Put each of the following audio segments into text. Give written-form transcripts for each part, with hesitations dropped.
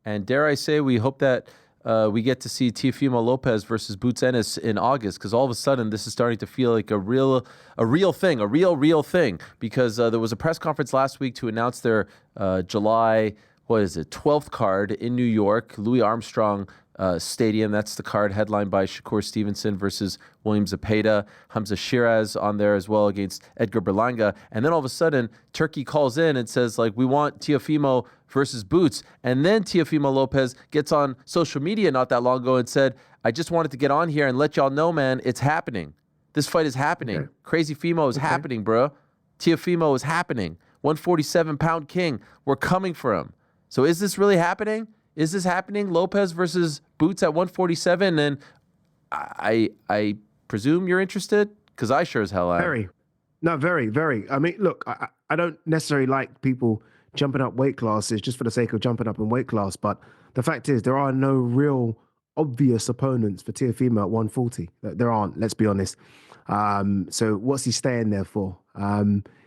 And dare I say, we hope that we get to see Teofimo Lopez versus Boots Ennis in August, because all of a sudden this is starting to feel like a real thing. Because there was a press conference last week to announce their July 12th card in New York, Louis Armstrong Stadium. That's the card headlined by Shakur Stevenson versus William Zepeda, Hamza Shiraz on there as well against Edgar Berlanga. And then all of a sudden, Turkey calls in and says, like, we want Teofimo versus Boots. And then Teofimo Lopez gets on social media not that long ago and said, I just wanted to get on here and let y'all know, man, it's happening. This fight is happening. Okay. Crazy Fimo is happening, bro. Teofimo is happening. 147-pound king. We're coming for him. So is this really happening? Is this happening? Lopez versus Boots at 147, and I presume you're interested, because I sure as hell am. Very. I mean, look, I don't necessarily like people jumping up weight classes just for the sake of jumping up in weight class, but the fact is there are no real obvious opponents for Teofimo at 140. There aren't. Let's be honest. So what's he staying there for?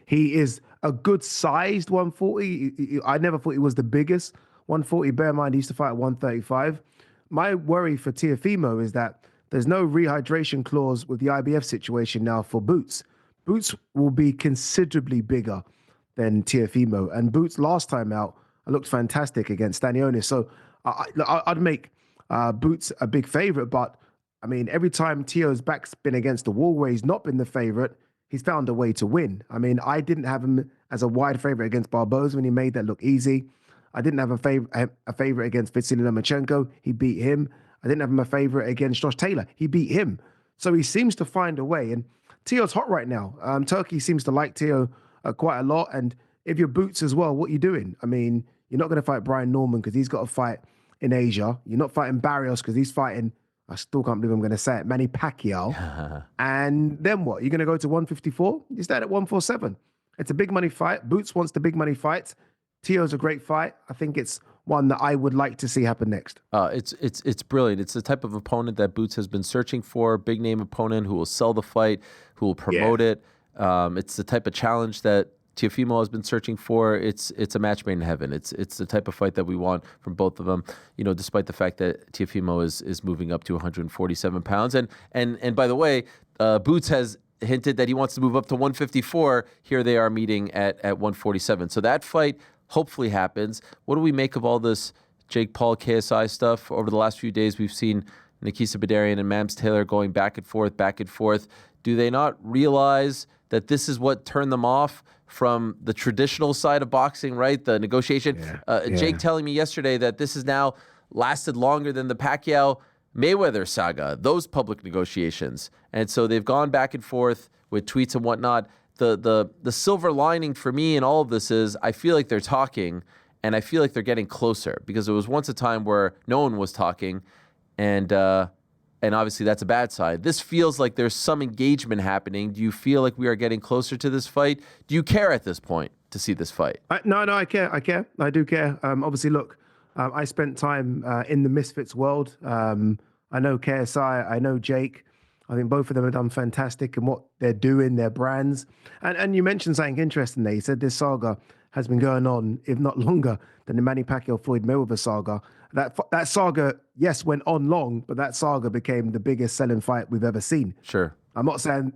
He is a good-sized 140. I never thought he was the biggest 140. Bear in mind, he used to fight at 135. My worry for Teofimo is that there's no rehydration clause with the IBF situation now for Boots. Boots will be considerably bigger than Teofimo. And Boots last time out looked fantastic against Stanionis. So I'd make Boots a big favorite. But, I mean, every time Teo's back's been against the wall where he's not been the favorite, he's found a way to win. I mean, I didn't have him as a wide favorite against Barboza when he made that look easy. I didn't have a favorite against Vasily Lomachenko. He beat him. I didn't have him a favorite against Josh Taylor. He beat him. So he seems to find a way. And Teo's hot right now. Turkey seems to like Teo quite a lot. And if you're Boots as well, what are you doing? I mean, you're not going to fight Brian Norman because he's got to fight in Asia. You're not fighting Barrios because he's fighting, I still can't believe I'm going to say it, Manny Pacquiao. And then what? You're going to go to 154? You start at 147. It's a big money fight. Boots wants the big money fight. Teo's a great fight. I think it's one that I would like to see happen next. It's brilliant. It's the type of opponent that Boots has been searching for, big name opponent who will sell the fight, who will promote it. It's the type of challenge that Teofimo has been searching for. It's a match made in heaven. It's the type of fight that we want from both of them. You know, despite the fact that Teofimo is moving up to 147 pounds, and by the way, Boots has hinted that he wants to move up to 154. Here they are meeting at 147. So that fight hopefully happens. What do we make of all this Jake Paul KSI stuff? Over the last few days, we've seen Nikisa Badarian and Mams Taylor going back and forth. Do they not realize that this is what turned them off from the traditional side of boxing, right? The negotiation. Jake telling me yesterday that this has now lasted longer than the Pacquiao-Mayweather saga, those public negotiations. And so they've gone back and forth with tweets and whatnot. The silver lining for me in all of this is I feel like they're talking, and I feel like they're getting closer, because there was once a time where no one was talking, and obviously that's a bad side. This feels like there's some engagement happening. Do you feel like we are getting closer to this fight? Do you care at this point to see this fight? No, I care. I do care. Obviously, look, I spent time in the Misfits world. I know KSI, I know Jake. I think both of them have done fantastic in what they're doing, their brands. And you mentioned something interesting there. You said this saga has been going on, if not longer, than the Manny Pacquiao-Floyd Mayweather saga. That saga, yes, went on long, but that saga became the biggest selling fight we've ever seen. Sure. I'm not saying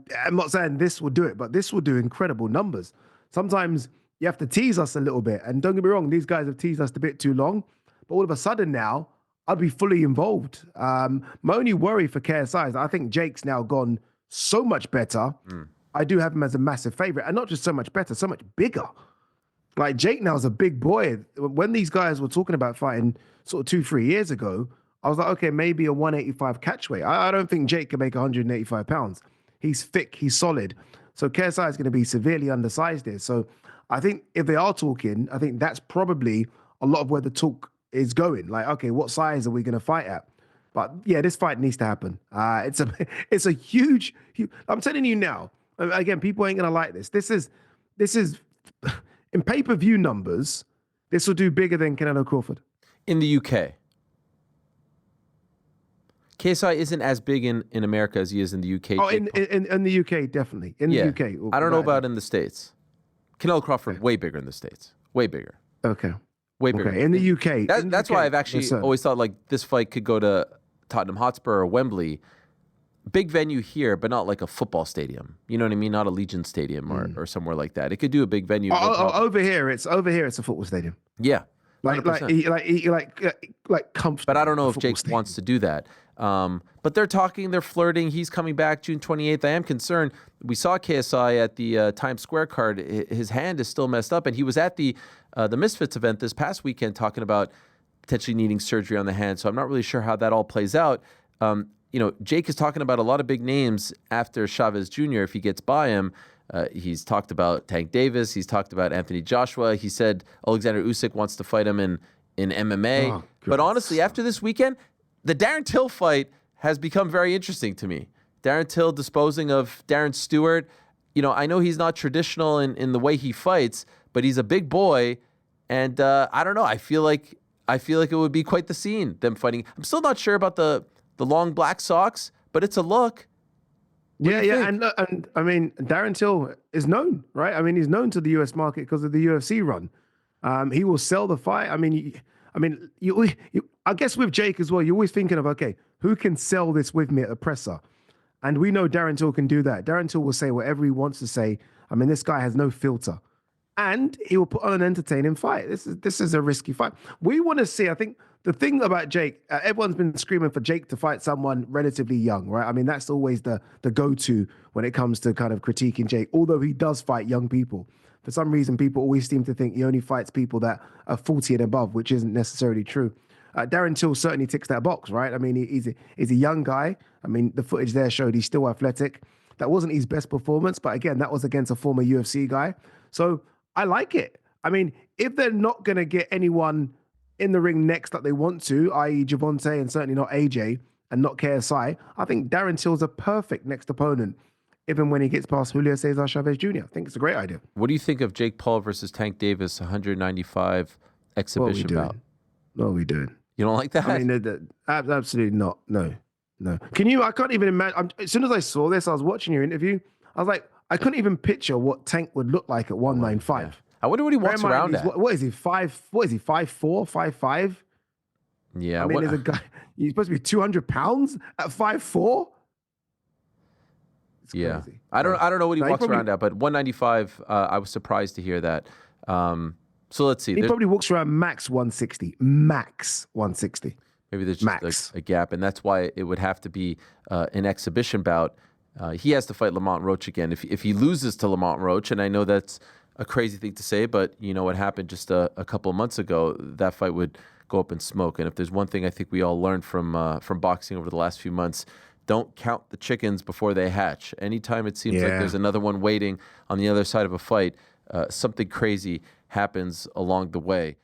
this will do it, but this will do incredible numbers. Sometimes you have to tease us a little bit. And don't get me wrong, these guys have teased us a bit too long. But all of a sudden now, I'd be fully involved. My only worry for KSI is I think Jake's now gone so much better. I do have him as a massive favorite, and not just so much better, so much bigger. Like Jake now is a big boy. When these guys were talking about fighting sort of 2-3 years ago, I was like, okay, maybe a 185 catchweight. I don't think Jake can make 185 pounds. He's thick, he's solid. So KSI is going to be severely undersized here. So I think if they are talking, I think that's probably a lot of where the talk is going. Like, okay, what size are we going to fight at? But yeah, this fight needs to happen. It's a huge, I'm telling you now, again, people ain't going to like this. This is in pay-per-view numbers, this will do bigger than Canelo Crawford. In the UK. KSI isn't as big in America as he is in the UK. Oh, in the UK, definitely. In the UK. I don't know about in the States. Canelo Crawford, way bigger in the States. Way bigger. Okay. Way bigger. Okay, in the UK. That's why I've actually always thought like this fight could go to Tottenham Hotspur or Wembley. Big venue here, but not like a football stadium. You know what I mean? Not a Legion Stadium or somewhere like that. It could do a big venue. Over here, it's a football stadium. Yeah. Like comfortable. But I don't know if Jake wants to do that. But they're talking, they're flirting. He's coming back June 28th. I am concerned. We saw KSI at the Times Square card. His hand is still messed up, and he was at the Misfits event this past weekend talking about potentially needing surgery on the hand. So I'm not really sure how that all plays out. Jake is talking about a lot of big names after Chavez Jr. if he gets by him. He's talked about Tank Davis. He's talked about Anthony Joshua. He said Alexander Usyk wants to fight him in MMA. Oh, but honestly, after this weekend, the Darren Till fight has become very interesting to me. Darren Till disposing of Darren Stewart. I know he's not traditional in the way he fights, but he's a big boy. And I don't know. I feel like it would be quite the scene, them fighting. I'm still not sure about the long black socks, but it's a look. Yeah. And I mean, Darren Till is known, right? I mean, he's known to the US market because of the UFC run. He will sell the fight. I guess with Jake as well, you're always thinking of, okay, who can sell this with me at the presser? And we know Darren Till can do that. Darren Till will say whatever he wants to say. I mean, this guy has no filter. And he will put on an entertaining fight. This is a risky fight. We want to see, I think, the thing about Jake, everyone's been screaming for Jake to fight someone relatively young, right? I mean, that's always the go-to when it comes to kind of critiquing Jake, although he does fight young people. For some reason, people always seem to think he only fights people that are 40 and above, which isn't necessarily true. Darren Till certainly ticks that box, right? I mean, he's a young guy. I mean, the footage there showed he's still athletic. That wasn't his best performance, but again, that was against a former UFC guy. So I like it. I mean, if they're not going to get anyone in the ring next that they want to, i.e. Javante and certainly not AJ and not KSI, I think Darren Till's a perfect next opponent, even when he gets past Julio Cesar Chavez Jr. I think it's a great idea. What do you think of Jake Paul versus Tank Davis, 195 exhibition bout? What are we doing? You don't like that? I mean, absolutely not. No. Can you? I can't even imagine. As soon as I saw this, I was watching your interview. I was like, I couldn't even picture what Tank would look like at 195. Yeah. I wonder what he walks around at. What is he? 5'4", 5'5"? Yeah. I mean, there's a guy. He's supposed to be 200 pounds at 5'4". Yeah. I don't know what he walks around at, but 195. I was surprised to hear that. So let's see. He probably walks around max 160. Max 160. Maybe there's just a gap, and that's why it would have to be an exhibition bout. He has to fight Lamont Roach again. If he loses to Lamont Roach, and I know that's a crazy thing to say, but you know what happened just a couple of months ago, that fight would go up in smoke. And if there's one thing I think we all learned from boxing over the last few months, don't count the chickens before they hatch. Anytime it seems like there's another one waiting on the other side of a fight, something crazy happens along the way.